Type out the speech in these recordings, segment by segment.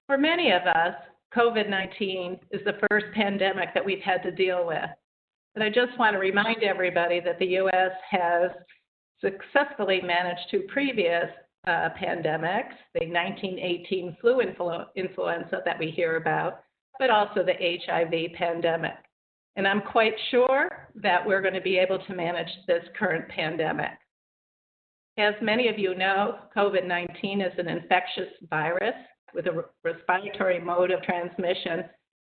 For many of us, COVID-19 is the first pandemic that we've had to deal with. And I just want to remind everybody that the U.S. has successfully managed two previous pandemics, the 1918 flu influenza that we hear about, but also the HIV pandemic. And I'm quite sure that we're going to be able to manage this current pandemic. As many of you know, COVID-19 is an infectious virus with a respiratory mode of transmission,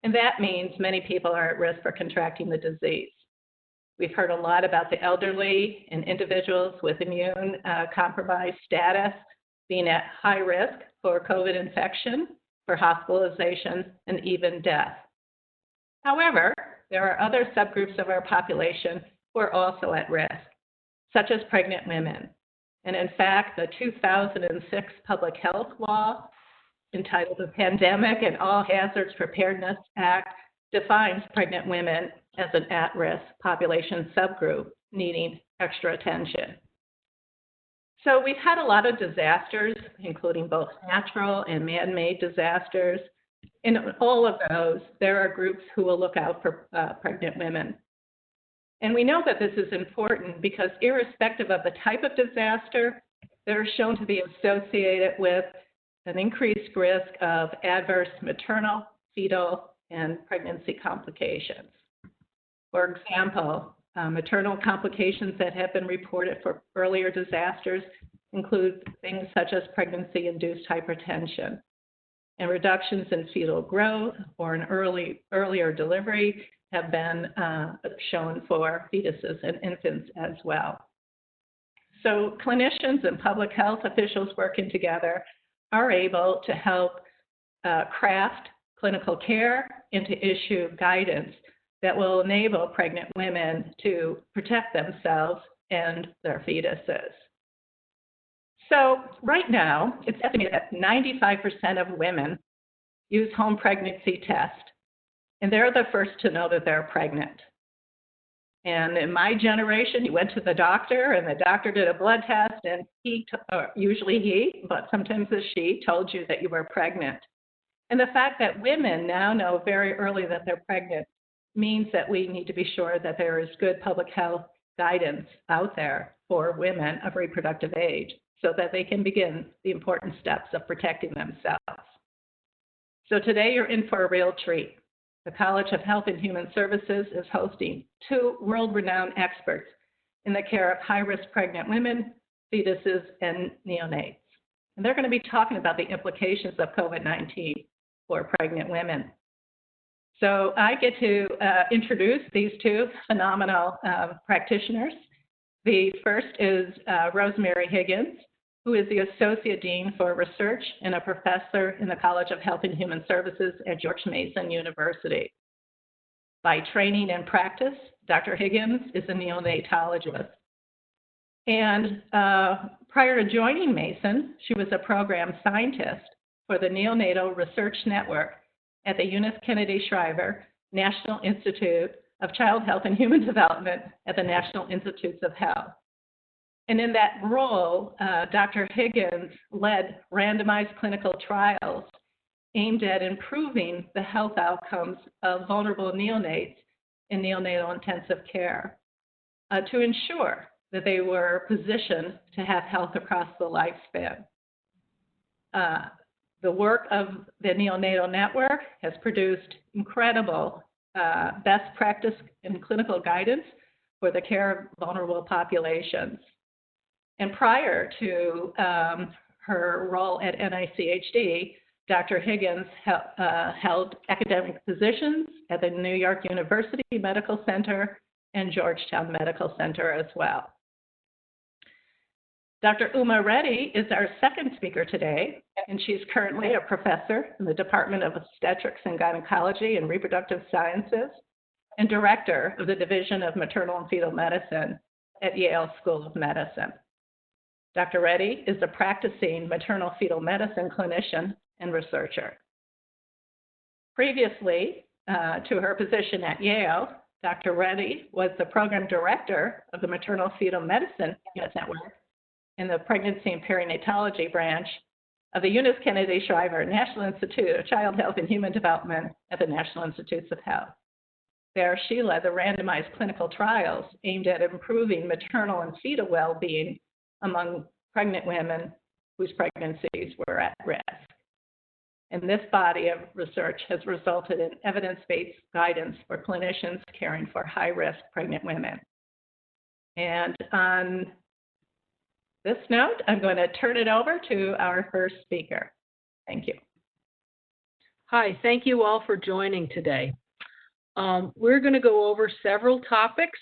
and that means many people are at risk for contracting the disease. We've heard a lot about the elderly and individuals with immune compromised status being at high risk for COVID infection, for hospitalization, and even death. However, there are other subgroups of our population who are also at risk, such as pregnant women. And in fact, the 2006 Public Health Law, entitled the Pandemic and All Hazards Preparedness Act, defines pregnant women as an at-risk population subgroup needing extra attention. So we've had a lot of disasters, including both natural and man-made disasters. In all of those, there are groups who will look out for pregnant women. And we know that this is important because irrespective of the type of disaster, they're shown to be associated with an increased risk of adverse maternal, fetal, and pregnancy complications. For example, maternal complications that have been reported for earlier disasters include things such as pregnancy-induced hypertension, and reductions in fetal growth or an earlier delivery have been shown for fetuses and infants as well. So clinicians and public health officials working together are able to help craft clinical care and to issue guidance that will enable pregnant women to protect themselves and their fetuses. So right now, it's estimated that 95% of women use home pregnancy tests, and they're the first to know that they're pregnant. And in my generation, you went to the doctor, and the doctor did a blood test, and usually he, but sometimes a she, told you that you were pregnant. And the fact that women now know very early that they're pregnant means that we need to be sure that there is good public health guidance out there for women of reproductive age so that they can begin the important steps of protecting themselves. So today you're in for a real treat. The College of Health and Human Services is hosting two world-renowned experts in the care of high-risk pregnant women, fetuses, and neonates. And they're going to be talking about the implications of COVID-19 for pregnant women. So I get to introduce these two phenomenal practitioners. The first is Rosemary Higgins, who is the Associate Dean for Research and a professor in the College of Health and Human Services at George Mason University. By training and practice, Dr. Higgins is a neonatologist. And prior to joining Mason, she was a program scientist for the Neonatal Research Network at the Eunice Kennedy Shriver National Institute of Child Health and Human Development at the National Institutes of Health. And in that role, Dr. Higgins led randomized clinical trials aimed at improving the health outcomes of vulnerable neonates in neonatal intensive care to ensure that they were positioned to have health across the lifespan. The work of the Neonatal Network has produced incredible best practice and clinical guidance for the care of vulnerable populations. And prior to her role at NICHD, Dr. Higgins held academic positions at the New York University Medical Center and Georgetown Medical Center as well. Dr. Uma Reddy is our second speaker today, and she's currently a professor in the Department of Obstetrics and Gynecology and Reproductive Sciences and director of the Division of Maternal and Fetal Medicine at Yale School of Medicine. Dr. Reddy is a practicing maternal fetal medicine clinician and researcher. Previously to her position at Yale, Dr. Reddy was the program director of the Maternal Fetal Medicine Network in the Pregnancy and Perinatology branch of the Eunice Kennedy Shriver National Institute of Child Health and Human Development at the National Institutes of Health. There, she led the randomized clinical trials aimed at improving maternal and fetal well-being among pregnant women whose pregnancies were at risk. And this body of research has resulted in evidence-based guidance for clinicians caring for high-risk pregnant women. And on this note, I'm going to turn it over to our first speaker. Thank you. Hi, thank you all for joining today. We're going to go over several topics.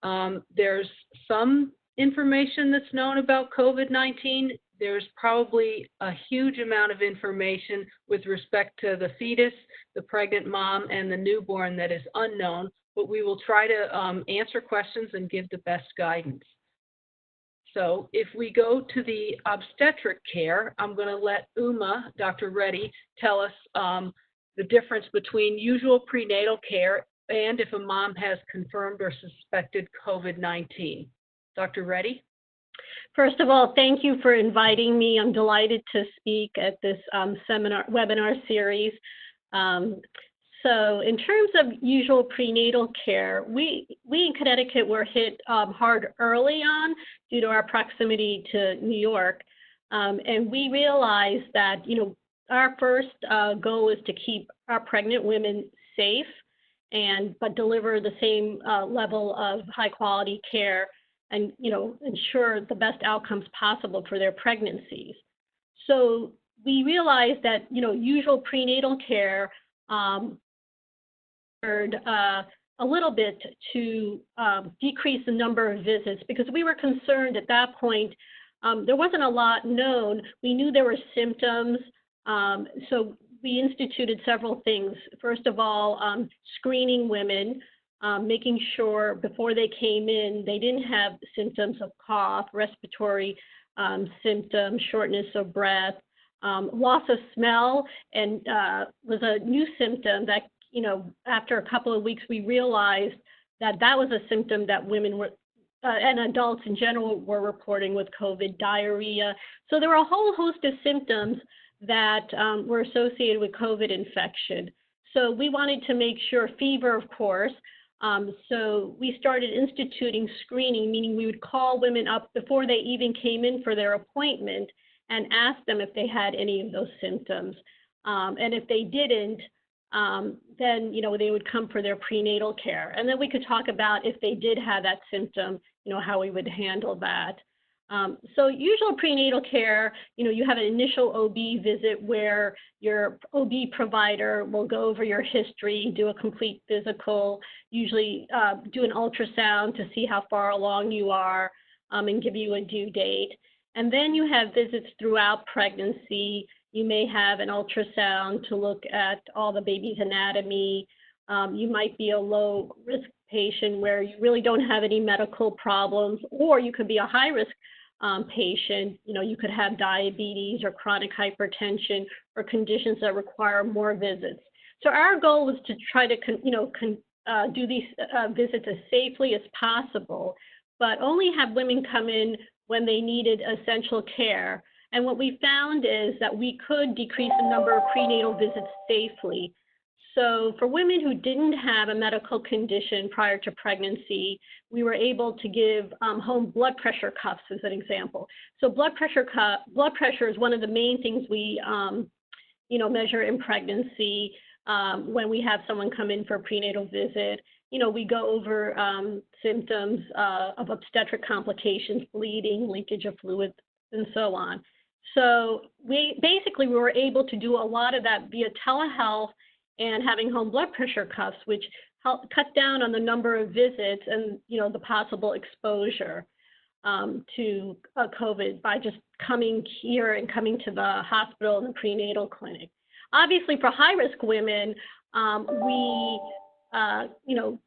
There's some information that's known about COVID-19. There's probably a huge amount of information with respect to the fetus, the pregnant mom, and the newborn that is unknown, but we will try to answer questions and give the best guidance. So if we go to the obstetric care, I'm going to let Dr. Reddy, tell us the difference between usual prenatal care and if a mom has confirmed or suspected COVID-19. Dr. Reddy? First of all, thank you for inviting me. I'm delighted to speak at this webinar series. So in terms of usual prenatal care, we in Connecticut were hit hard early on due to our proximity to New York. And we realized that, our first goal is to keep our pregnant women safe but deliver the same level of high quality care and, ensure the best outcomes possible for their pregnancies. So we realized that, usual prenatal care a little bit to decrease the number of visits because we were concerned at that point. There wasn't a lot known. We knew there were symptoms, so we instituted several things. First of all, screening women, making sure before they came in, they didn't have symptoms of cough, respiratory symptoms, shortness of breath, loss of smell, and was a new symptom that, after a couple of weeks, we realized that that was a symptom that women were, and adults in general were reporting with COVID, diarrhea. So there were a whole host of symptoms that were associated with COVID infection. So we wanted to make sure, fever, of course. So we started instituting screening, meaning we would call women up before they even came in for their appointment and ask them if they had any of those symptoms. And if they didn't, then, they would come for their prenatal care. And then we could talk about if they did have that symptom, how we would handle that. So usual prenatal care, you have an initial OB visit where your OB provider will go over your history, do a complete physical, usually do an ultrasound to see how far along you are and give you a due date. And then you have visits throughout pregnancy. You may have an ultrasound to look at all the baby's anatomy. You might be a low risk patient where you really don't have any medical problems, or you could be a high risk patient. You could have diabetes or chronic hypertension or conditions that require more visits. So our goal was to try to do these visits as safely as possible, but only have women come in when they needed essential care. And what we found is that we could decrease the number of prenatal visits safely. So for women who didn't have a medical condition prior to pregnancy, we were able to give home blood pressure cuffs as an example. So blood pressure is one of the main things we measure in pregnancy when we have someone come in for a prenatal visit. We go over symptoms of obstetric complications, bleeding, leakage of fluid, and so on. So we were able to do a lot of that via telehealth and having home blood pressure cuffs, which help cut down on the number of visits and the possible exposure to COVID by just coming here and coming to the hospital and the prenatal clinic. Obviously, for high-risk women,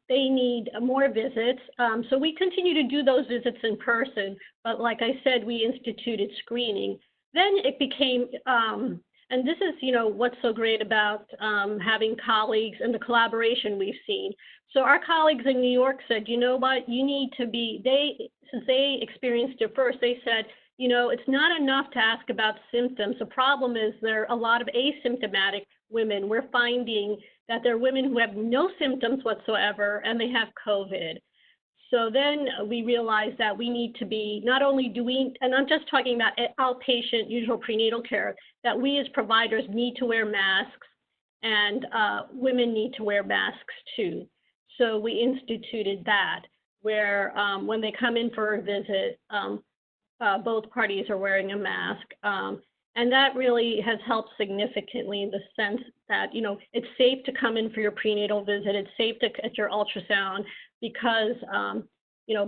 they need more visits. So we continue to do those visits in person, but like I said, we instituted screening. Then it became, and this is, what's so great about having colleagues and the collaboration we've seen. So our colleagues in New York said, you know what, you need to be, since they experienced it first, they said, it's not enough to ask about symptoms. The problem is there are a lot of asymptomatic women. We're finding that there are women who have no symptoms whatsoever and they have COVID. So then we realized that we need to be, not only do we, and I'm just talking about outpatient usual prenatal care, that we as providers need to wear masks, and women need to wear masks too. So we instituted that, where when they come in for a visit, both parties are wearing a mask. And that really has helped significantly in the sense that, it's safe to come in for your prenatal visit. It's safe to get your ultrasound because,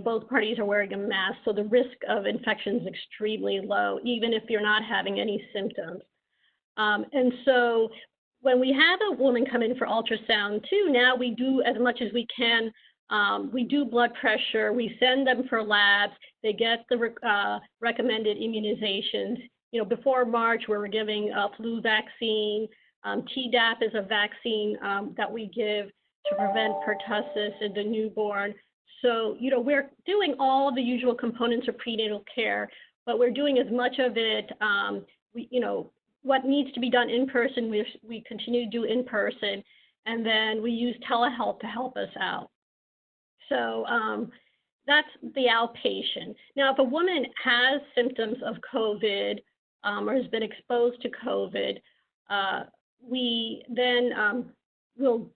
both parties are wearing a mask. So the risk of infection is extremely low, even if you're not having any symptoms. And so when we have a woman come in for ultrasound too, now we do as much as we can. We do blood pressure. We send them for labs. They get the recommended immunizations. Before March, we were giving a flu vaccine. Tdap is a vaccine that we give to prevent pertussis in the newborn. So, we're doing all the usual components of prenatal care, but we're doing as much of it, what needs to be done in person, we continue to do in person, and then we use telehealth to help us out. So that's the outpatient. Now, if a woman has symptoms of COVID or has been exposed to COVID, we then will,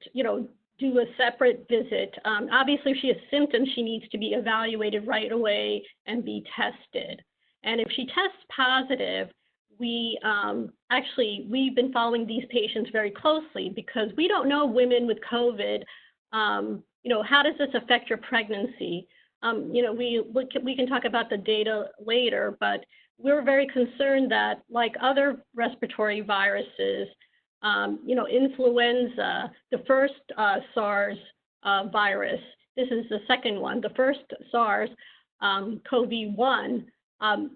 do a separate visit. Obviously, if she has symptoms, she needs to be evaluated right away and be tested. And if she tests positive, we've been following these patients very closely because we don't know women with COVID, how does this affect your pregnancy? We can talk about the data later, but we're very concerned that like other respiratory viruses, influenza, the first SARS virus, this is the second one, the first SARS, CoV-1,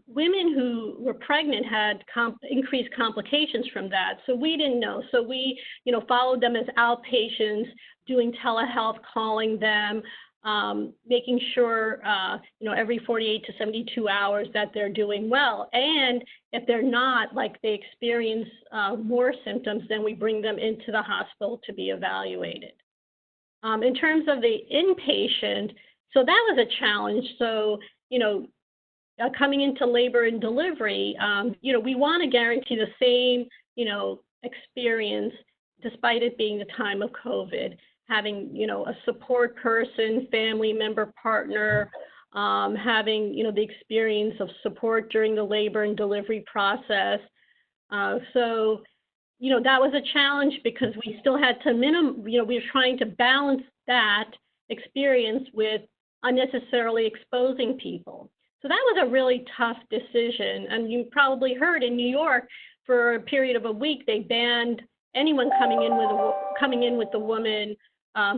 women who were pregnant had increased complications from that. So we didn't know. So we, followed them as outpatients, doing telehealth, calling them, making sure, every 48 to 72 hours that they're doing well. And if they're not, like they experience more symptoms, then we bring them into the hospital to be evaluated. In terms of the inpatient, so that was a challenge. So, coming into labor and delivery, we want to guarantee the same, experience despite it being the time of COVID. Having, a support person, family member, partner, having, the experience of support during the labor and delivery process. So, that was a challenge because we still had to we were trying to balance that experience with unnecessarily exposing people. So that was a really tough decision. And you probably heard in New York, for a period of a week, they banned anyone coming in with the woman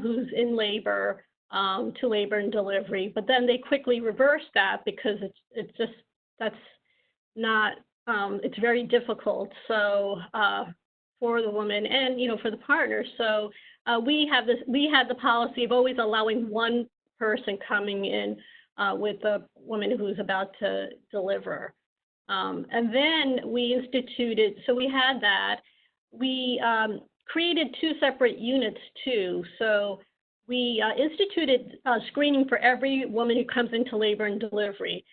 who's in labor to labor and delivery. But then they quickly reversed that because that's not, it's very difficult. So for the woman and, for the partner. So we had the policy of always allowing one person coming in with a woman who's about to deliver. And then we instituted, so we had that. We created two separate units too. So we instituted screening for every woman who comes into labor and delivery.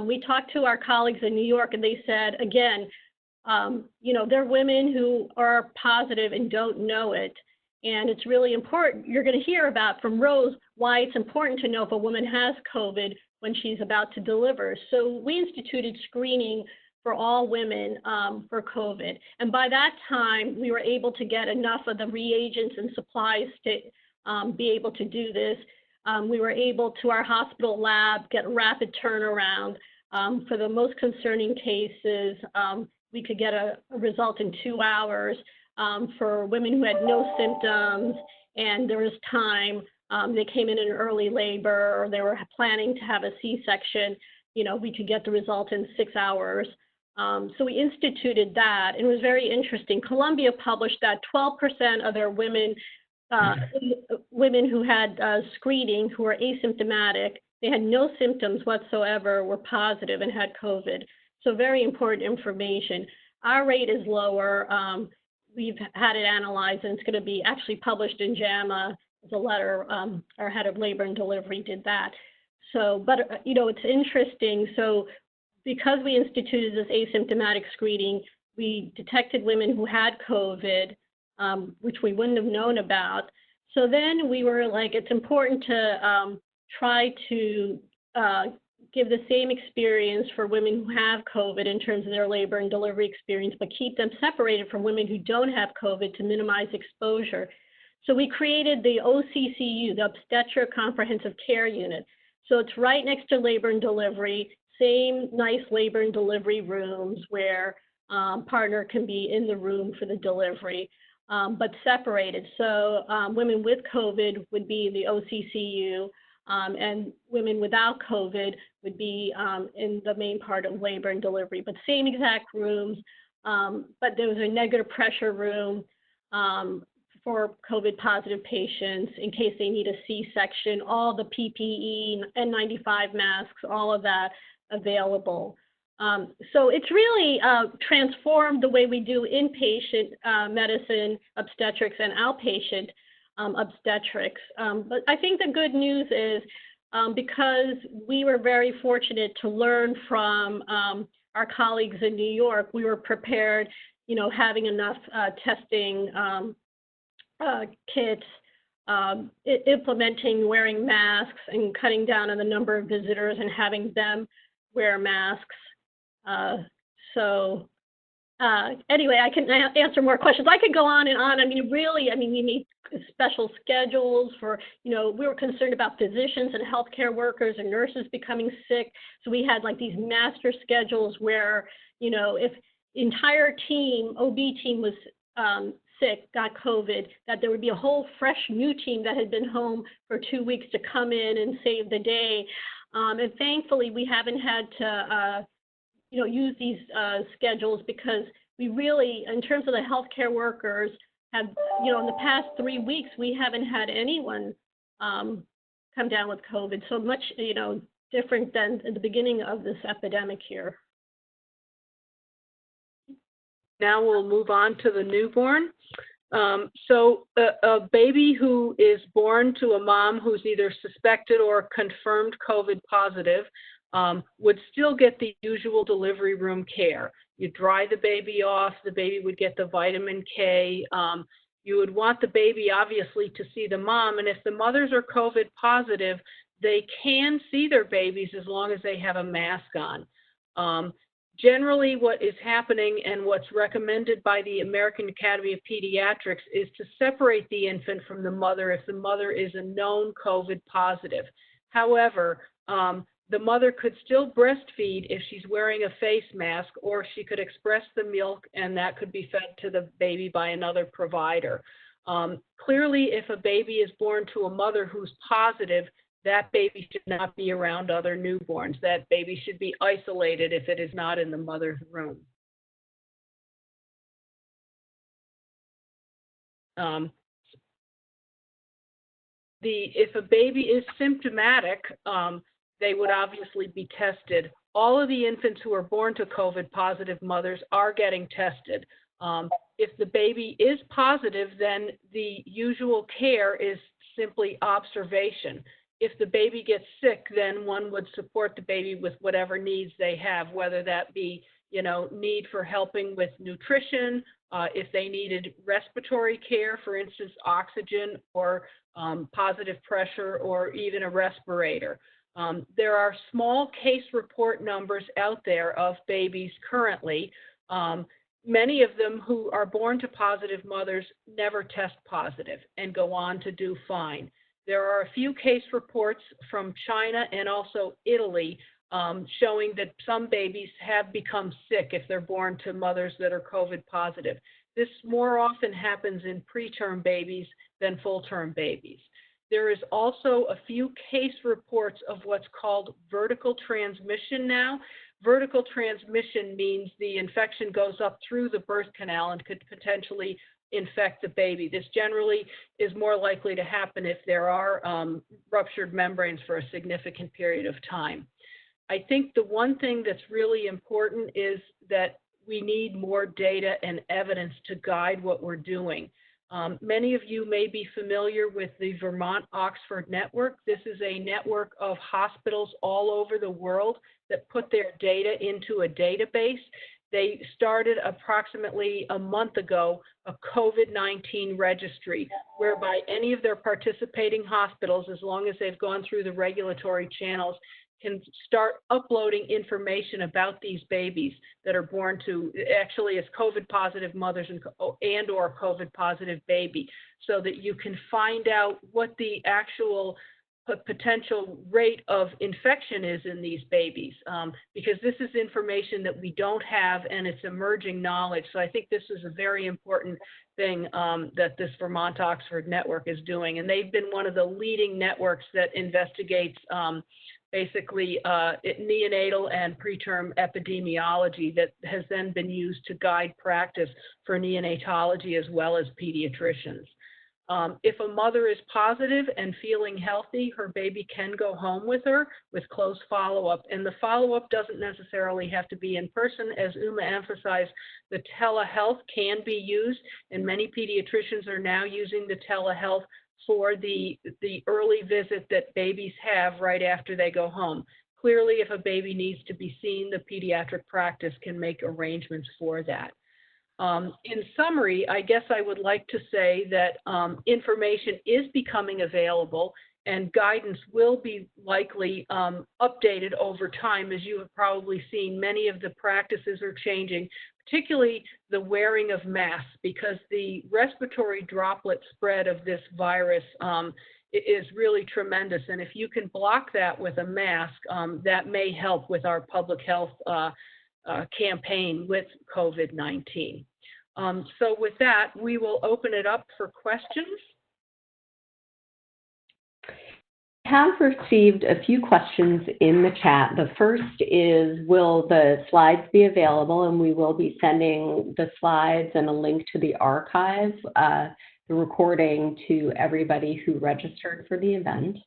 We talked to our colleagues in New York and they said, again, there are women who are positive and don't know it. And it's really important. You're going to hear about from Rose why it's important to know if a woman has COVID when she's about to deliver. So we instituted screening for all women for COVID. And by that time, we were able to get enough of the reagents and supplies to be able to do this. We were able to our hospital lab get rapid turnaround. For the most concerning cases, we could get a result in 2 hours. For women who had no symptoms and there was time, they came in early labor or they were planning to have a C-section, we could get the result in 6 hours. So we instituted that, and it was very interesting. Columbia published that 12% of their women who had screening, who were asymptomatic, they had no symptoms whatsoever, were positive and had COVID. So very important information. Our rate is lower. We've had it analyzed, and it's going to be actually published in JAMA. There's a letter, our head of labor and delivery did that. So, but, it's interesting. So because we instituted this asymptomatic screening, we detected women who had COVID, which we wouldn't have known about. So then we were like, it's important to try to give the same experience for women who have COVID in terms of their labor and delivery experience, but keep them separated from women who don't have COVID to minimize exposure. So we created the OCCU, the Obstetric Comprehensive Care Unit. So it's right next to labor and delivery, same nice labor and delivery rooms where partner can be in the room for the delivery, but separated. So women with COVID would be in the OCCU, and women without COVID would be in the main part of labor and delivery, but same exact rooms, but there was a negative pressure room for COVID positive patients in case they need a C-section, all the PPE, N95 masks, all of that available. So it's really transformed the way we do inpatient medicine, obstetrics, and outpatient obstetrics. But I think the good news is because we were very fortunate to learn from our colleagues in New York, we were prepared, having enough testing kits, implementing wearing masks and cutting down on the number of visitors and having them wear masks. Anyway, I can answer more questions. I could go on and on. We made special schedules for, we were concerned about physicians and healthcare workers and nurses becoming sick. So we had like these master schedules where, if entire team, OB team was sick, got COVID, that there would be a whole fresh new team that had been home for 2 weeks to come in and save the day. And thankfully, we haven't had to, use these schedules because we really, in terms of the healthcare workers, have, in the past 3 weeks, we haven't had anyone come down with COVID. So much, different than at the beginning of this epidemic here. Now we'll move on to the newborn. So a baby who is born to a mom who's either suspected or confirmed COVID positive would still get the usual delivery room care. You dry the baby off, the baby would get the vitamin K. You would want the baby, obviously, to see the mom. And if the mothers are COVID positive, they can see their babies as long as they have a mask on. Generally, what is happening and what's recommended by the American Academy of Pediatrics is to separate the infant from the mother if the mother is a known COVID positive. However, the mother could still breastfeed if she's wearing a face mask, or she could express the milk and that could be fed to the baby by another provider. Clearly, if a baby is born to a mother who's positive, that baby should not be around other newborns. That baby should be isolated if it is not in the mother's room. If a baby is symptomatic, they would obviously be tested. All of the infants who are born to COVID positive mothers are getting tested. If the baby is positive, then the usual care is simply observation. If the baby gets sick, then one would support the baby with whatever needs they have, whether that be, need for helping with nutrition, if they needed respiratory care, for instance, oxygen or positive pressure, or even a respirator. There are small case report numbers out there of babies currently. Many of them who are born to positive mothers never test positive and go on to do fine. There are a few case reports from China and also Italy showing that some babies have become sick if they're born to mothers that are COVID positive. This more often happens in preterm babies than full-term babies. There is also a few case reports of what's called vertical transmission now. Vertical transmission means the infection goes up through the birth canal and could potentially infect the baby. This generally is more likely to happen if there are ruptured membranes for a significant period of time. I think the one thing that's really important is that we need more data and evidence to guide what we're doing. Many of you may be familiar with the Vermont-Oxford network. This is a network of hospitals all over the world that put their data into a database. They started approximately a month ago a COVID-19 registry, whereby any of their participating hospitals, as long as they've gone through the regulatory channels, can start uploading information about these babies that are born to actually as COVID positive mothers and or COVID positive baby, so that you can find out what the actual potential rate of infection is in these babies, because this is information that we don't have and it's emerging knowledge. So I think this is a very important thing that this Vermont-Oxford network is doing. And they've been one of the leading networks that investigates basically neonatal and preterm epidemiology that has then been used to guide practice for neonatology as well as pediatricians. If a mother is positive and feeling healthy, her baby can go home with her with close follow-up. And the follow-up doesn't necessarily have to be in person. As Uma emphasized, the telehealth can be used, and many pediatricians are now using the telehealth for the early visit that babies have right after they go home. Clearly, if a baby needs to be seen, the pediatric practice can make arrangements for that. In summary, I guess I would like to say that information is becoming available and guidance will be likely updated over time. As you have probably seen, many of the practices are changing, particularly the wearing of masks, because the respiratory droplet spread of this virus is really tremendous. And if you can block that with a mask, that may help with our public health campaign with COVID-19. So with that, we will open it up for questions. I have received a few questions in the chat. The first is, will the slides be available? And we will be sending the slides and a link to the archive, the recording, to everybody who registered for the event.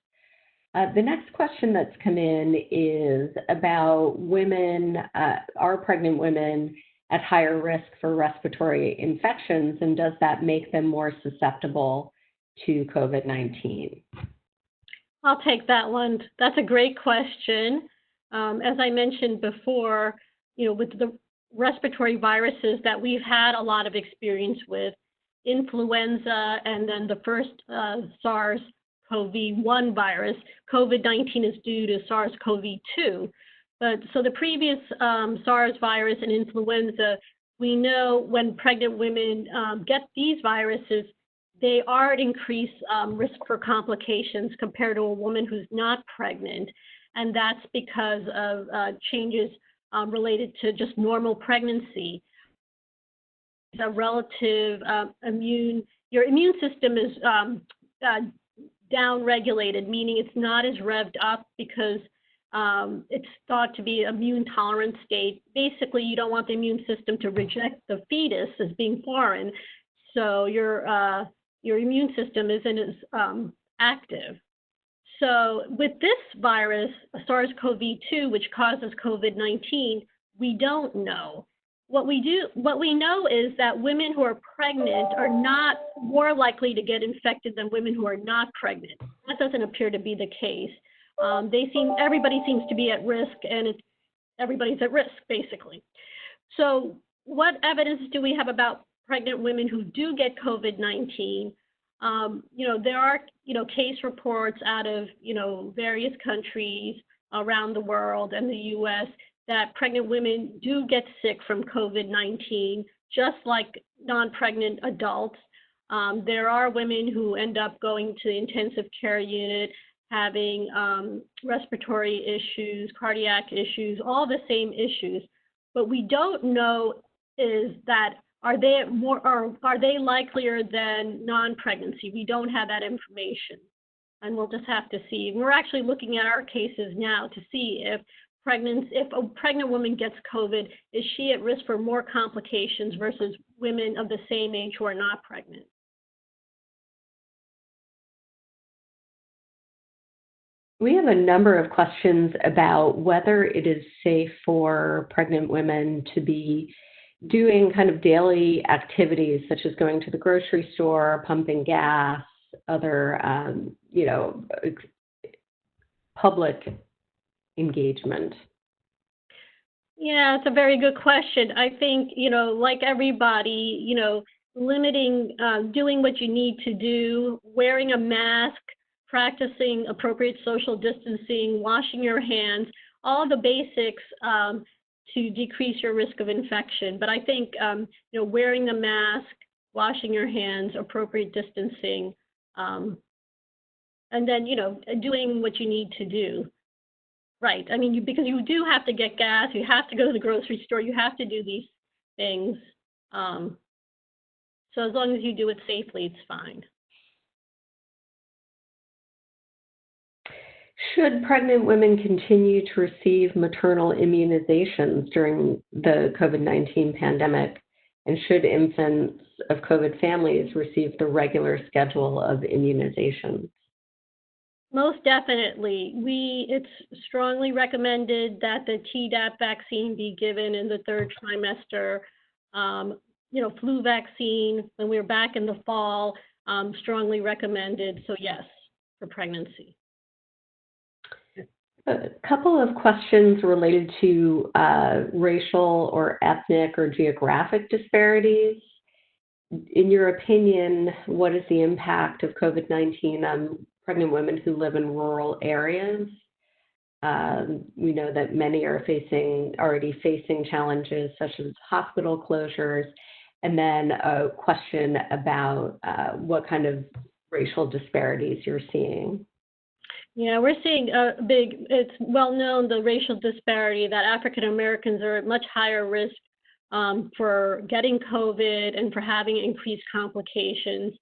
The next question that's come in is about women, are pregnant women at higher risk for respiratory infections, and does that make them more susceptible to COVID-19? I'll take that one. That's a great question. As I mentioned before, with the respiratory viruses that we've had a lot of experience with, influenza and then the first SARS-CoV-1 virus, COVID-19 is due to SARS-CoV-2. But so the previous SARS virus and influenza, we know when pregnant women get these viruses, they are at increased risk for complications compared to a woman who's not pregnant. And that's because of changes related to just normal pregnancy. A relative your immune system is down-regulated, meaning it's not as revved up because it's thought to be immune tolerant state. Basically, you don't want the immune system to reject the fetus as being foreign, so your immune system isn't as active. So with this virus, SARS-CoV-2, which causes COVID-19, we don't know. What we know is that women who are pregnant are not more likely to get infected than women who are not pregnant. That doesn't appear to be the case. Everybody seems to be at risk, and everybody's at risk, basically. So what evidence do we have about pregnant women who do get COVID-19? There are, case reports out of, various countries around the world and the U.S. that pregnant women do get sick from COVID-19, just like non-pregnant adults. There are women who end up going to the intensive care unit, having respiratory issues, cardiac issues, all the same issues. What we don't know is that are they likelier than non-pregnancy? We don't have that information, and we'll just have to see. We're actually looking at our cases now to see if a pregnant woman gets COVID, is she at risk for more complications versus women of the same age who are not pregnant? We have a number of questions about whether it is safe for pregnant women to be doing kind of daily activities such as going to the grocery store, pumping gas, other, public engagement. Yeah, it's a very good question. I think, like everybody, limiting, doing what you need to do, wearing a mask, practicing appropriate social distancing, washing your hands, all the basics to decrease your risk of infection. But I think, wearing the mask, washing your hands, appropriate distancing, and then, doing what you need to do. Right. I mean, because you do have to get gas, you have to go to the grocery store, you have to do these things. So as long as you do it safely, it's fine. Should pregnant women continue to receive maternal immunizations during the COVID-19 pandemic? And should infants of COVID families receive the regular schedule of immunizations? Most definitely. It's strongly recommended that the Tdap vaccine be given in the third trimester. Flu vaccine, when we're back in the fall, strongly recommended. So yes, for pregnancy. A couple of questions related to racial or ethnic or geographic disparities. In your opinion, what is the impact of COVID-19 on pregnant women who live in rural areas? We know that many are already facing challenges such as hospital closures. And then a question about what kind of racial disparities you're seeing. Yeah, we're seeing it's well known, the racial disparity, that African Americans are at much higher risk for getting COVID and for having increased complications.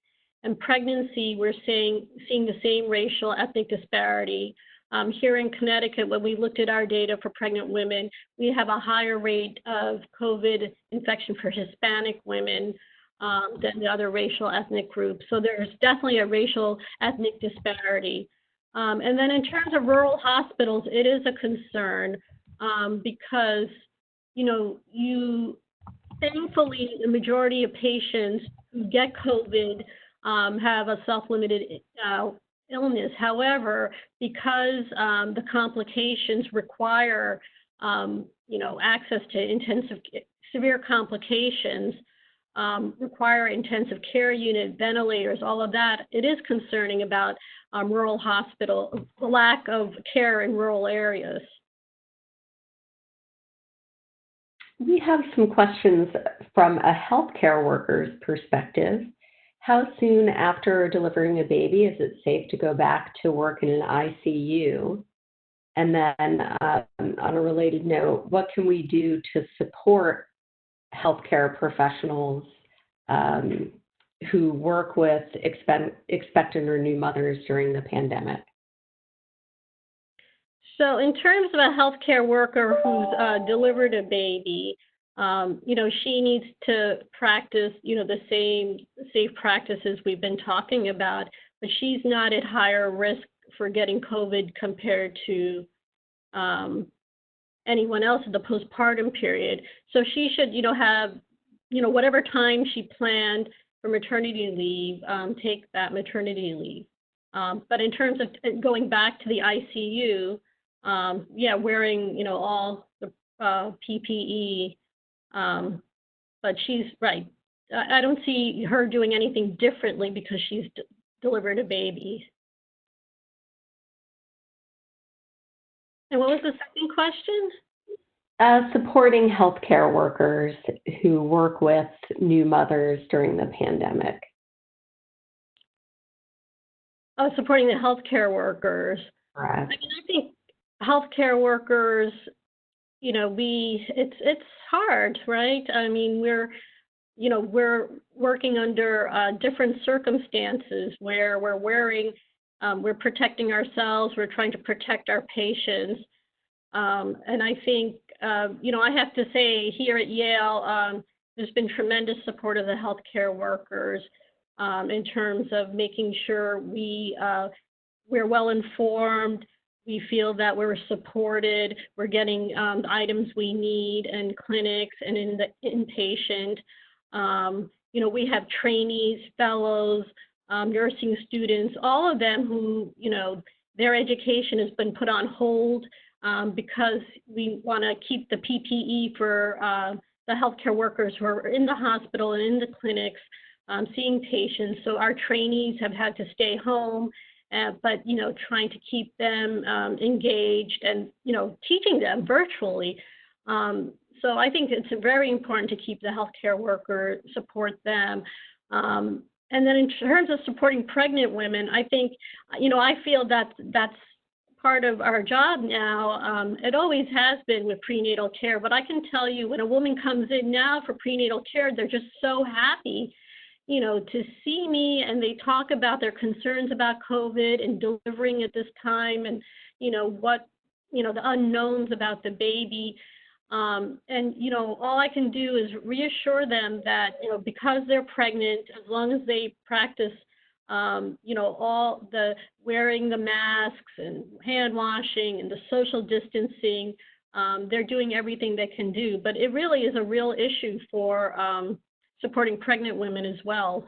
And pregnancy, we're seeing the same racial ethnic disparity. Here in Connecticut, when we looked at our data for pregnant women, we have a higher rate of COVID infection for Hispanic women than the other racial ethnic groups. So there's definitely a racial ethnic disparity. And then in terms of rural hospitals, it is a concern because, thankfully, the majority of patients who get COVID have a self-limited illness. However, because the complications require, access to severe complications, require intensive care unit, ventilators, all of that, it is concerning about rural hospital, the lack of care in rural areas. We have some questions from a healthcare worker's perspective. How soon after delivering a baby is it safe to go back to work in an ICU? And then on a related note, what can we do to support healthcare professionals who work with expectant or new mothers during the pandemic? So in terms of a healthcare worker who's delivered a baby, she needs to practice, the same safe practices we've been talking about, but she's not at higher risk for getting COVID compared to anyone else in the postpartum period. So she should, have, whatever time she planned for maternity leave, take that maternity leave. But in terms of going back to the ICU, wearing, all the PPE, but she's right. I don't see her doing anything differently because she's delivered a baby. And what was the second question? Supporting healthcare workers who work with new mothers during the pandemic. Oh, supporting the healthcare workers. Correct. I mean, I think healthcare workers, it's hard, right? I mean, we're working under different circumstances where we're we're protecting ourselves, we're trying to protect our patients. And I think, I have to say here at Yale, there's been tremendous support of the healthcare workers in terms of making sure we're well informed, we feel that we're supported, we're getting the items we need in clinics and in the inpatient. You know, we have trainees, fellows, nursing students, all of them who, you know, their education has been put on hold because we want to keep the PPE for the healthcare workers who are in the hospital and in the clinics seeing patients. So our trainees have had to stay home, but, you know, trying to keep them engaged and, you know, teaching them virtually. So I think it's very important to keep the healthcare worker, support them. And then in terms of supporting pregnant women, I think, you know, I feel that that's part of our job now. It always has been with prenatal care, but I can tell you when a woman comes in now for prenatal care, they're just so happy, you know, to see me, and they talk about their concerns about COVID and delivering at this time and, you know, what, you know, the unknowns about the baby. And, you know, all I can do is reassure them that, you know, because they're pregnant, as long as they practice, you know, all the wearing the masks and hand washing and the social distancing, they're doing everything they can do. But it really is a real issue for supporting pregnant women as well.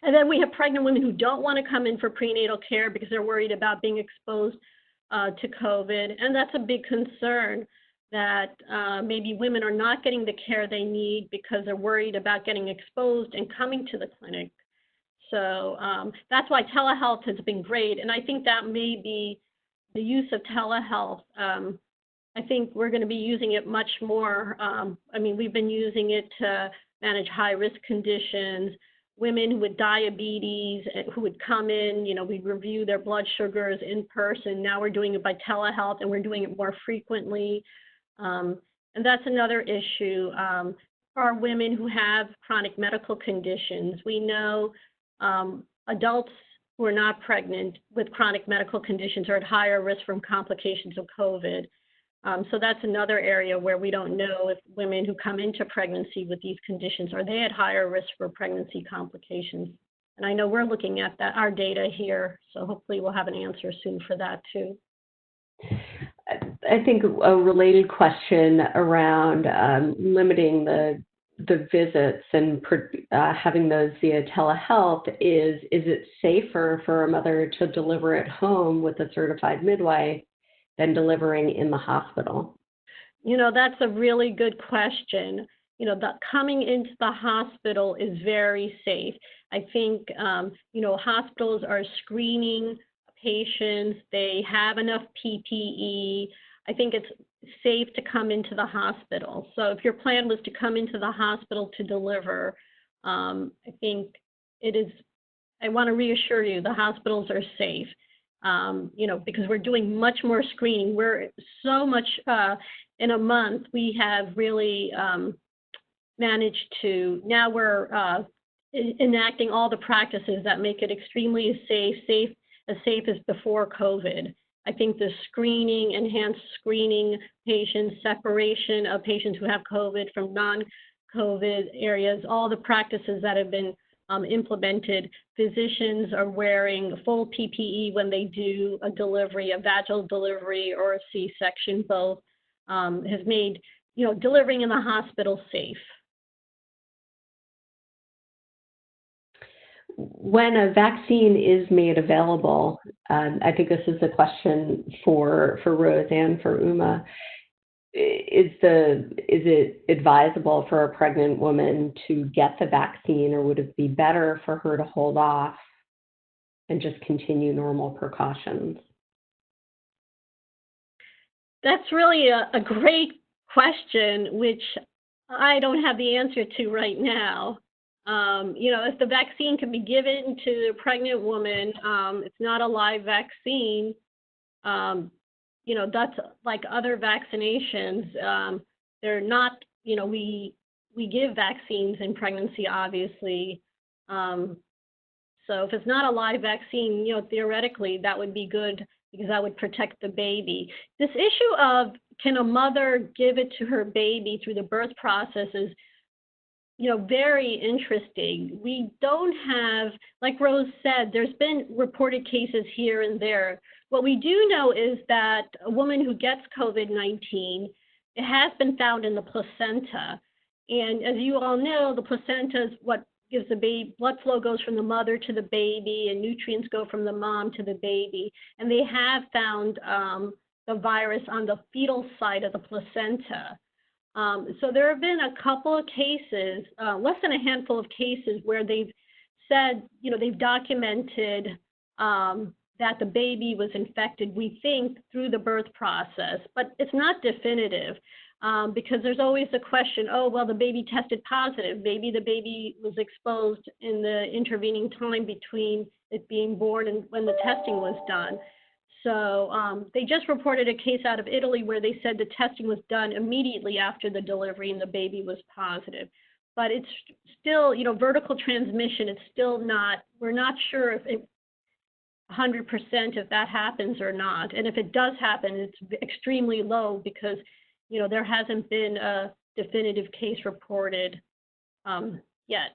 And then we have pregnant women who don't want to come in for prenatal care because they're worried about being exposed to COVID. And that's a big concern, that maybe women are not getting the care they need because they're worried about getting exposed and coming to the clinic. So that's why telehealth has been great. And I think that may be the use of telehealth. I think we're going to be using it much more. I mean, we've been using it to manage high-risk conditions, women with diabetes who would come in, you know, we review their blood sugars in person. Now we're doing it by telehealth, and we're doing it more frequently. And that's another issue. Are women who have chronic medical conditions. We know adults who are not pregnant with chronic medical conditions are at higher risk from complications of COVID. So that's another area where we don't know if women who come into pregnancy with these conditions, are they at higher risk for pregnancy complications? And I know we're looking at that, our data here, so hopefully we'll have an answer soon for that too. I think a related question around limiting the visits and having those via telehealth is it safer for a mother to deliver at home with a certified midwife than delivering in the hospital? You know, that's a really good question. You know, coming into the hospital is very safe. I think, you know, hospitals are screening patients. They have enough PPE. I think it's safe to come into the hospital. So if your plan was to come into the hospital to deliver, I think it is, I want to reassure you, the hospitals are safe. You know, because we're doing much more screening. We're so much, in a month, we have really managed to, now we're enacting all the practices that make it extremely safe as before COVID. I think the screening, enhanced screening patients, separation of patients who have COVID from non-COVID areas, all the practices that have been implemented. Physicians are wearing full PPE when they do a delivery, a vaginal delivery or a C-section, both has made, you know, delivering in the hospital safe. When a vaccine is made available, I think this is a question for Rose and for Uma. Is it advisable for a pregnant woman to get the vaccine, or would it be better for her to hold off and just continue normal precautions? That's really a great question, which I don't have the answer to right now. You know, if the vaccine can be given to a pregnant woman, it's not a live vaccine. You know, that's like other vaccinations. They're not, you know, we give vaccines in pregnancy, obviously. So if it's not a live vaccine, you know, theoretically that would be good because that would protect the baby. This issue of can a mother give it to her baby through the birth process is very interesting. We don't have, like Rose said, there's been reported cases here and there. What we do know is that a woman who gets COVID-19, it has been found in the placenta. And as you all know, the placenta is what gives the baby, blood flow goes from the mother to the baby, and nutrients go from the mom to the baby. And they have found the virus on the fetal side of the placenta. So there have been a couple of cases, less than a handful of cases, where they've said, they've documented that the baby was infected, we think, through the birth process. But it's not definitive because there's always the question, oh, well, the baby tested positive. Maybe the baby was exposed in the intervening time between it being born and when the testing was done. So they just reported a case out of Italy where they said the testing was done immediately after the delivery and the baby was positive. But it's still, vertical transmission, it's still not, we're not sure if it 100% if that happens or not. And if it does happen, it's extremely low because, there hasn't been a definitive case reported yet.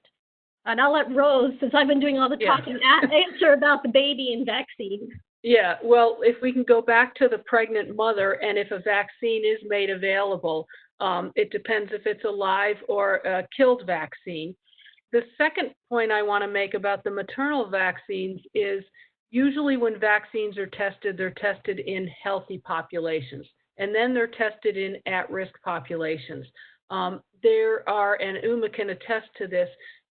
And I'll let Rose, since I've been doing all the talking, answer about the baby and vaccine. Yeah, well, if we can go back to the pregnant mother and if a vaccine is made available, it depends if it's a live or a killed vaccine. The second point I want to make about the maternal vaccines is usually when vaccines are tested, they're tested in healthy populations, and then they're tested in at-risk populations. There are, and Uma can attest to this,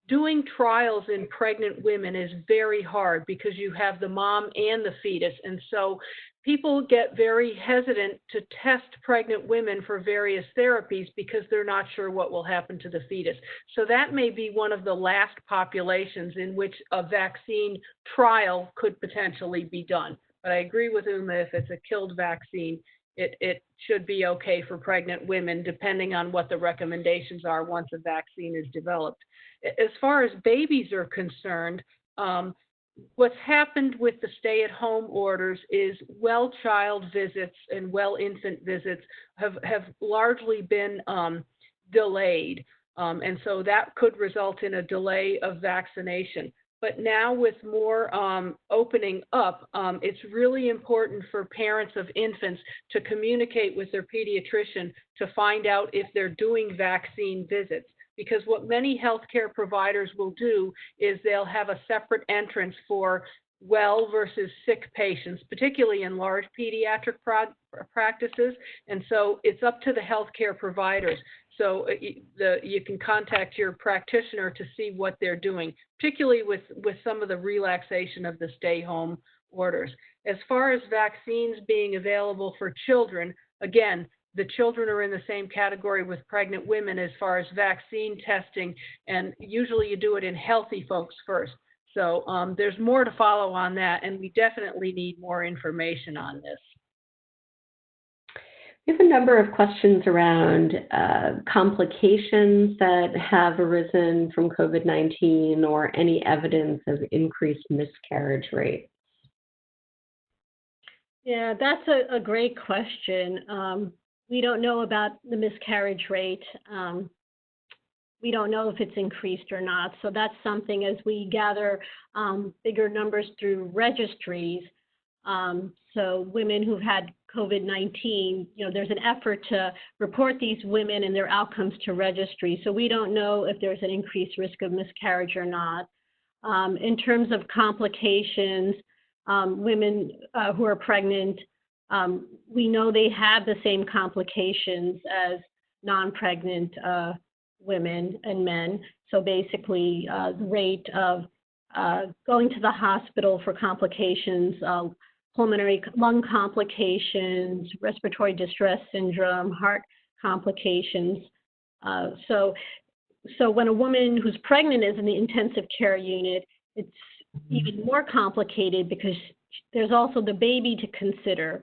doing trials in pregnant women is very hard because you have the mom and the fetus. And so people get very hesitant to test pregnant women for various therapies because they're not sure what will happen to the fetus. So that may be one of the last populations in which a vaccine trial could potentially be done. But I agree with Uma, if it's a killed vaccine, it should be okay for pregnant women, depending on what the recommendations are once a vaccine is developed. As far as babies are concerned, what's happened with the stay-at-home orders is well child visits and well infant visits have largely been delayed. And so that could result in a delay of vaccination. But now with more opening up, it's really important for parents of infants to communicate with their pediatrician to find out if they're doing vaccine visits. Because what many healthcare providers will do is they'll have a separate entrance for well versus sick patients, particularly in large pediatric practices. And so it's up to the healthcare providers. So you can contact your practitioner to see what they're doing, particularly with some of the relaxation of the stay-home orders. As far as vaccines being available for children, again, the children are in the same category with pregnant women as far as vaccine testing, and usually you do it in healthy folks first. So there's more to follow on that, and we definitely need more information on this. We have a number of questions around complications that have arisen from COVID-19 or any evidence of increased miscarriage rates. Yeah, that's a great question. We don't know about the miscarriage rate. We don't know if it's increased or not. So that's something as we gather bigger numbers through registries. So women who've had COVID-19, there's an effort to report these women and their outcomes to registry. So we don't know if there's an increased risk of miscarriage or not. In terms of complications, women who are pregnant, we know they have the same complications as non-pregnant women and men. So basically, the rate of going to the hospital for complications, pulmonary lung complications, respiratory distress syndrome, heart complications. So when a woman who's pregnant is in the intensive care unit, it's even more complicated because there's also the baby to consider.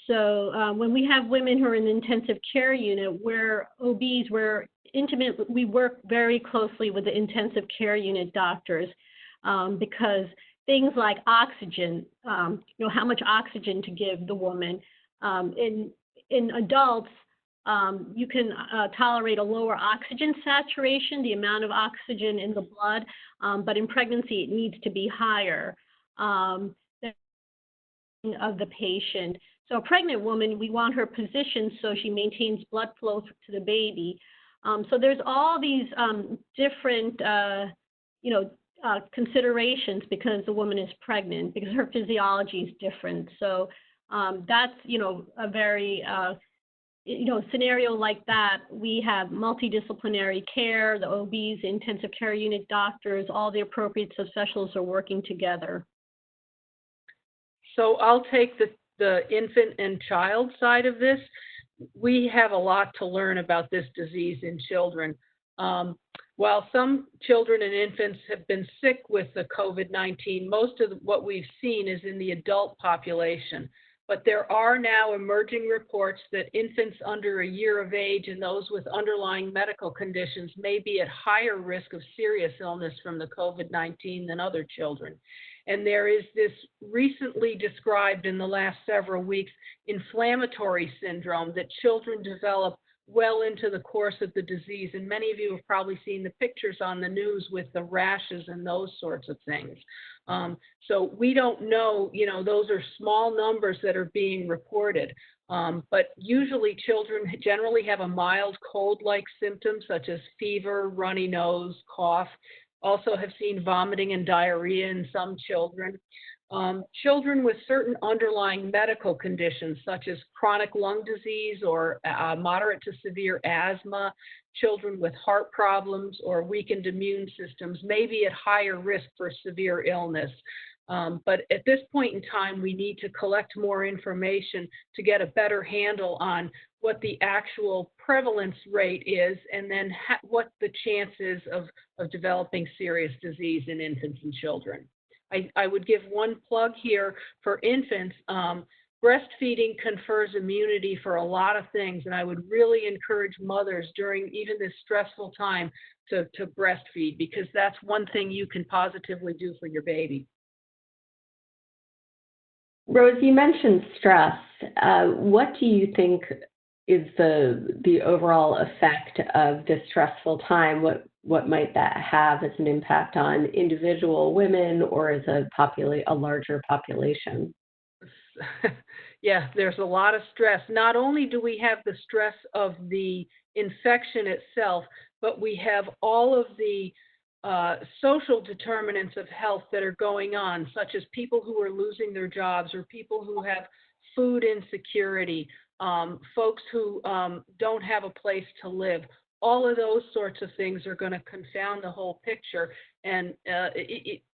So when we have women who are in the intensive care unit, we're OBs, we work very closely with the intensive care unit doctors because things like oxygen, how much oxygen to give the woman. In adults, You can tolerate a lower oxygen saturation, the amount of oxygen in the blood, but in pregnancy it needs to be higher of the patient. So a pregnant woman, we want her positioned so she maintains blood flow to the baby. So there's all these different, considerations because the woman is pregnant, because her physiology is different. So that's, a very, scenario like that, we have multidisciplinary care, the OBs, intensive care unit doctors, all the appropriate subspecialists are working together. So I'll take the infant and child side of this. We have a lot to learn about this disease in children. While some children and infants have been sick with the COVID-19, most of what we've seen is in the adult population. But there are now emerging reports that infants under a year of age and those with underlying medical conditions may be at higher risk of serious illness from the COVID-19 than other children. And there is this recently described in the last several weeks inflammatory syndrome that children develop well into the course of the disease. And many of you have probably seen the pictures on the news with the rashes and those sorts of things. So we don't know, those are small numbers that are being reported. But usually children generally have a mild cold-like symptom such as fever, runny nose, cough. Also have seen vomiting and diarrhea in some children. Children with certain underlying medical conditions such as chronic lung disease or moderate to severe asthma, children with heart problems or weakened immune systems may be at higher risk for severe illness. But at this point in time, we need to collect more information to get a better handle on what the actual prevalence rate is and then what the chances of developing serious disease in infants and children. I would give one plug here for infants. Breastfeeding confers immunity for a lot of things, and I would really encourage mothers during even this stressful time to breastfeed, because that's one thing you can positively do for your baby. Rose, you mentioned stress. What do you think is the overall effect of this stressful time? What might that have as an impact on individual women or as a larger population? Yeah, there's a lot of stress. Not only do we have the stress of the infection itself, but we have all of the social determinants of health that are going on, such as people who are losing their jobs or people who have food insecurity, folks who don't have a place to live. All of those sorts of things are going to confound the whole picture. And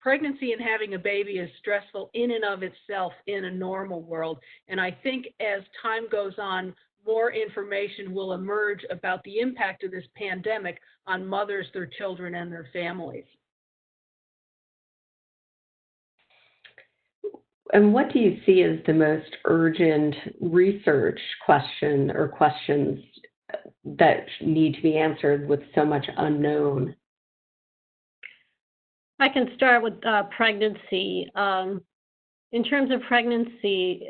pregnancy and having a baby is stressful in and of itself in a normal world. And I think as time goes on, more information will emerge about the impact of this pandemic on mothers, their children, and their families. And what do you see as the most urgent research question or questions that need to be answered with so much unknown? I can start with pregnancy. In terms of pregnancy,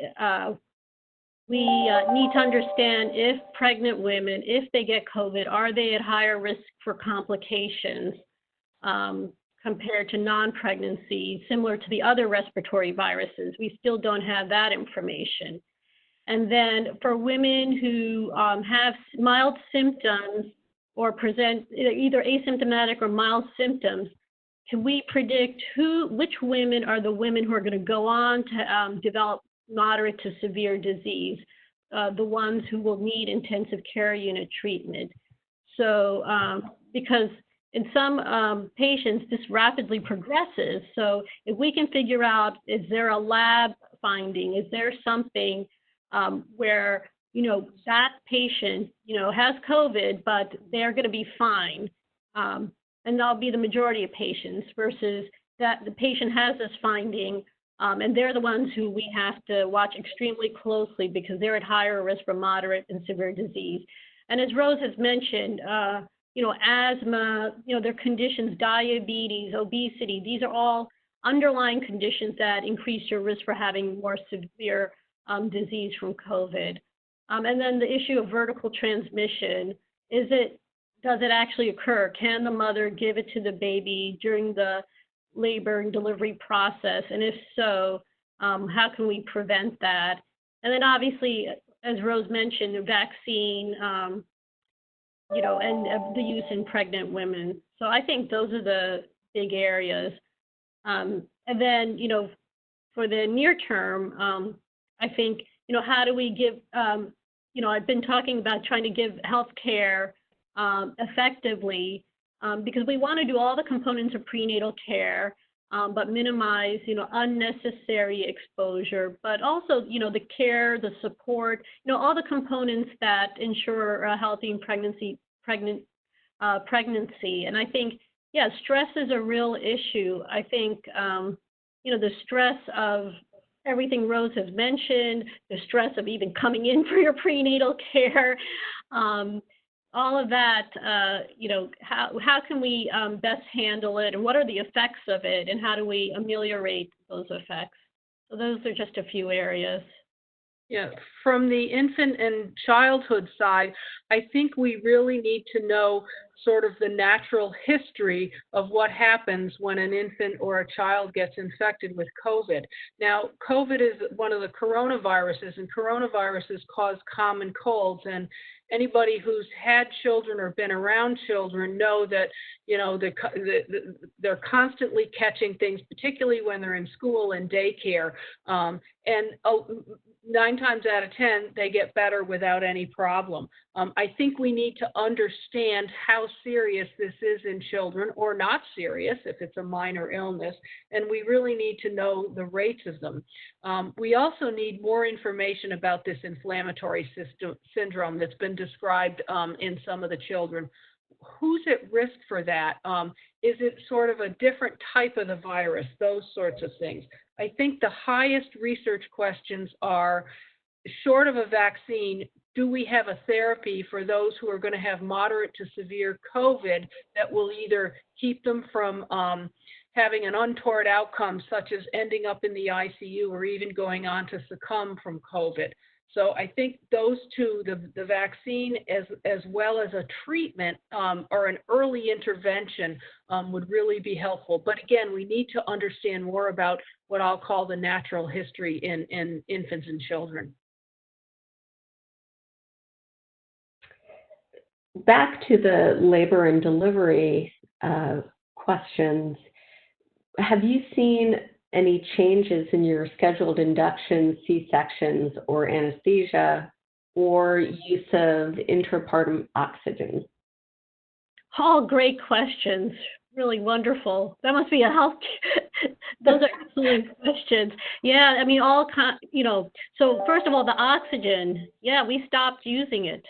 we need to understand if pregnant women, if they get COVID, are they at higher risk for complications compared to non-pregnancy, similar to the other respiratory viruses? We still don't have that information. And then for women who have mild symptoms or present either asymptomatic or mild symptoms, can we predict which women are the women who are going to go on to develop moderate to severe disease, the ones who will need intensive care unit treatment? So because in some patients, this rapidly progresses. So if we can figure out, is there a lab finding, is there something where, that patient, has COVID, but they're going to be fine. And that'll be the majority of patients versus that the patient has this finding and they're the ones who we have to watch extremely closely because they're at higher risk for moderate and severe disease. And as Rose has mentioned, asthma, their conditions, diabetes, obesity, these are all underlying conditions that increase your risk for having more severe disease from COVID. And then the issue of vertical transmission, does it actually occur? Can the mother give it to the baby during the labor and delivery process? And if so, how can we prevent that? And then obviously, as Rose mentioned, the vaccine, you know, and the use in pregnant women. So I think those are the big areas. And then, you know, for the near term, I think, you know, how do we give, you know, I've been talking about trying to give healthcare effectively because we want to do all the components of prenatal care, but minimize, you know, unnecessary exposure, but also, you know, the care, the support, you know, all the components that ensure a healthy pregnancy. And I think, yeah, stress is a real issue. I think, you know, the stress of everything Rose has mentioned, the stress of even coming in for your prenatal care, all of that, you know, how can we best handle it, and what are the effects of it, and how do we ameliorate those effects? So those are just a few areas. Yeah, from the infant and childhood side, I think we really need to know sort of the natural history of what happens when an infant or a child gets infected with COVID. Now, COVID is one of the coronaviruses, and coronaviruses cause common colds. And anybody who's had children or been around children know that, you know, they're constantly catching things, particularly when they're in school and daycare. And 9 times out of 10, they get better without any problem. I think we need to understand how serious this is in children, or not serious if it's a minor illness, and we really need to know the rates of them. We also need more information about this inflammatory syndrome that's been described in some of the children. Who's at risk for that? Is it sort of a different type of the virus? Those sorts of things. I think the highest research questions are, short of a vaccine, do we have a therapy for those who are going to have moderate to severe COVID that will either keep them from having an untoward outcome, such as ending up in the ICU or even going on to succumb from COVID? So I think those two, the vaccine as well as a treatment or an early intervention would really be helpful. But again, we need to understand more about what I'll call the natural history in infants and children. Back to the labor and delivery questions, have you seen any changes in your scheduled inductions, C-sections, or anesthesia, or use of intrapartum oxygen? All great questions. Really wonderful. That must be a health. Those are excellent questions. Yeah, I mean, you know, so first of all, the oxygen, yeah, we stopped using it.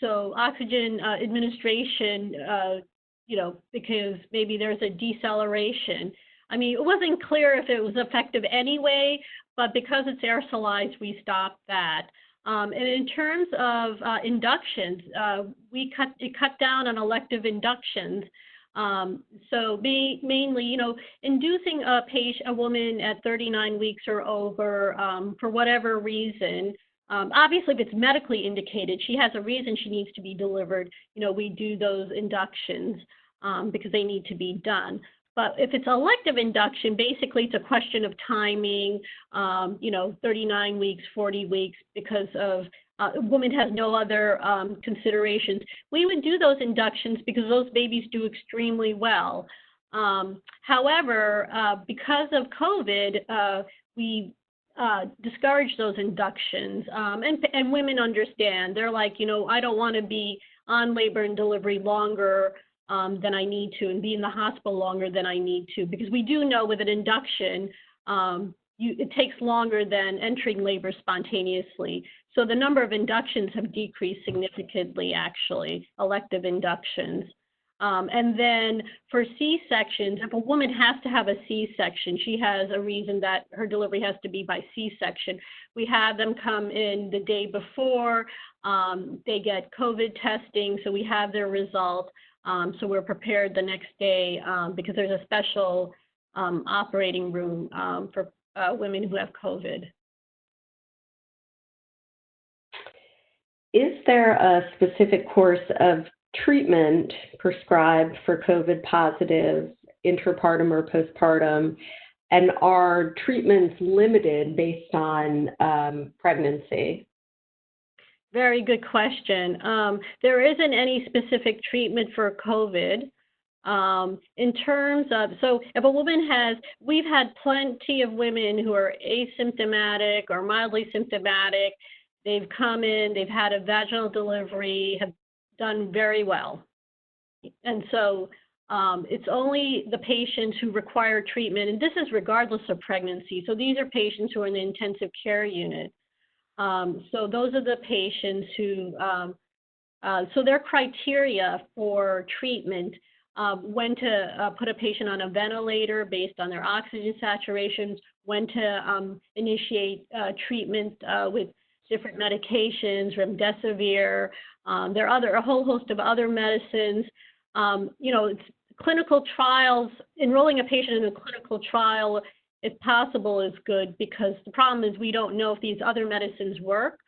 So oxygen administration, you know, because maybe there's a deceleration. I mean, it wasn't clear if it was effective anyway, but because it's aerosolized, we stopped that. And in terms of inductions, it cut down on elective inductions. So mainly, you know, inducing a woman at 39 weeks or over for whatever reason. Obviously, if it's medically indicated, she has a reason she needs to be delivered. You know, we do those inductions because they need to be done. But if it's elective induction, basically it's a question of timing, you know, 39 weeks, 40 weeks, because of a woman has no other considerations. We would do those inductions because those babies do extremely well. However, because of COVID, we discourage those inductions, and women understand. They're like, you know, I don't want to be on labor and delivery longer than I need to, and be in the hospital longer than I need to, because we do know with an induction, it takes longer than entering labor spontaneously. So the number of inductions have decreased significantly, actually, elective inductions. And then for C-sections, if a woman has to have a C-section, she has a reason that her delivery has to be by C-section. We have them come in the day before, they get COVID testing, so we have their result. So we're prepared the next day because there's a special operating room for women who have COVID. is there a specific course of treatment prescribed for COVID positive, interpartum or postpartum? And are treatments limited based on pregnancy? Very good question. There isn't any specific treatment for COVID. In terms of, so if a woman has, we've had plenty of women who are asymptomatic or mildly symptomatic. They've come in, they've had a vaginal delivery, have done very well. And so it's only the patients who require treatment, and this is regardless of pregnancy. So these are patients who are in the intensive care unit. So those are the patients who, so their criteria for treatment, when to put a patient on a ventilator based on their oxygen saturations, when to initiate treatment with different medications, remdesivir. There are a whole host of other medicines. It's clinical trials, enrolling a patient in a clinical trial, if possible, is good, because the problem is we don't know if these other medicines work.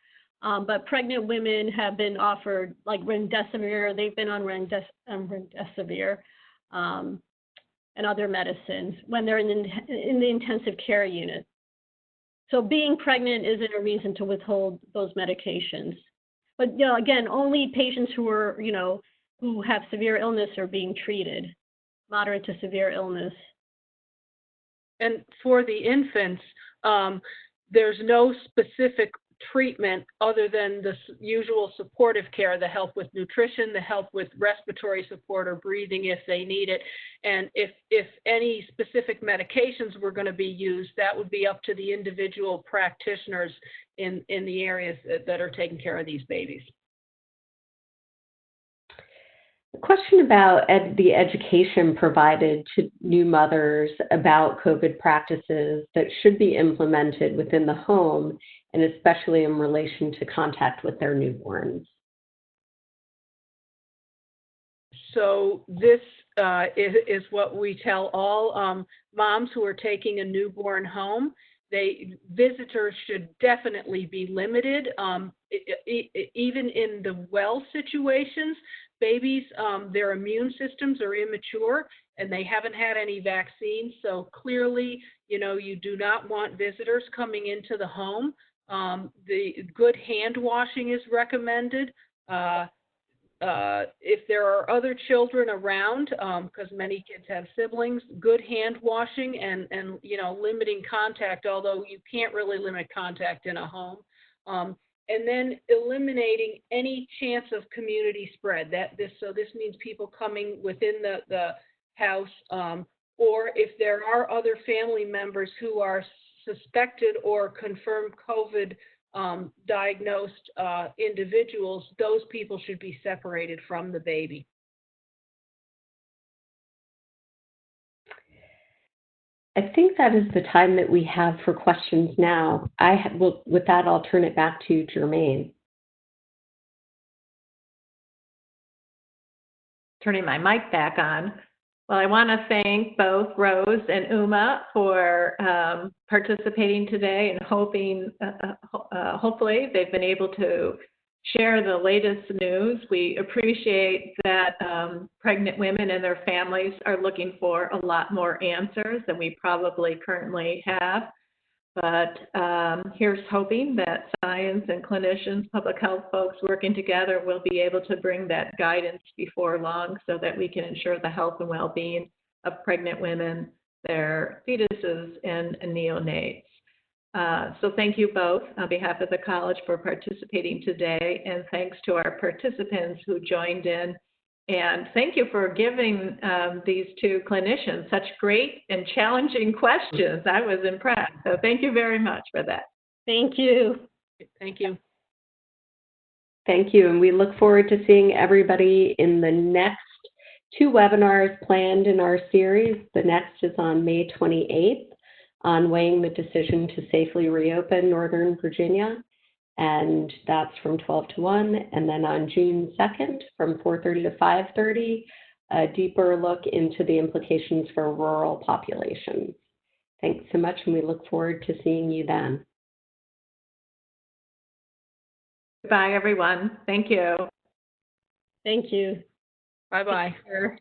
But pregnant women have been offered, like remdesivir, they've been on remdesivir and other medicines when they're in the intensive care unit. So being pregnant isn't a reason to withhold those medications. But again, only patients who are, who have severe illness are being treated, moderate to severe illness. And for the infants, there's no specific treatment other than the usual supportive care, the help with nutrition, the help with respiratory support or breathing if they need it. And if any specific medications were going to be used, that would be up to the individual practitioners in the areas that are taking care of these babies. A question about the education provided to new mothers about COVID practices that should be implemented within the home, and especially in relation to contact with their newborns. So this is what we tell all moms who are taking a newborn home. Visitors should definitely be limited, even in the well situations. Babies, their immune systems are immature and they haven't had any vaccines. So clearly, you do not want visitors coming into the home. The good hand washing is recommended. If there are other children around, because many kids have siblings, good hand washing and limiting contact, although you can't really limit contact in a home. And then eliminating any chance of community spread. So this means people coming within the house, or if there are other family members who are suspected or confirmed COVID diagnosed individuals, those people should be separated from the baby. I think that is the time that we have for questions now. With that, I'll turn it back to Germaine. Turning my mic back on. Well, I want to thank both Rose and Uma for participating today, and hopefully they've been able to share the latest news. We appreciate that pregnant women and their families are looking for a lot more answers than we probably currently have. But here's hoping that science and clinicians, public health folks working together will be able to bring that guidance before long so that we can ensure the health and well-being of pregnant women, their fetuses, and neonates. So thank you both on behalf of the college for participating today, and thanks to our participants who joined in. And thank you for giving these two clinicians such great and challenging questions. I was impressed. So thank you very much for that. Thank you. Thank you. Thank you. And we look forward to seeing everybody in the next two webinars planned in our series. The next is on May 28th on weighing the decision to safely reopen Northern Virginia. And that's from 12 to 1. And then on June 2nd from 4:30 to 5:30, a deeper look into the implications for rural populations. Thanks so much, and we look forward to seeing you then. Goodbye, everyone. Thank you. Thank you. Bye-bye. Take care.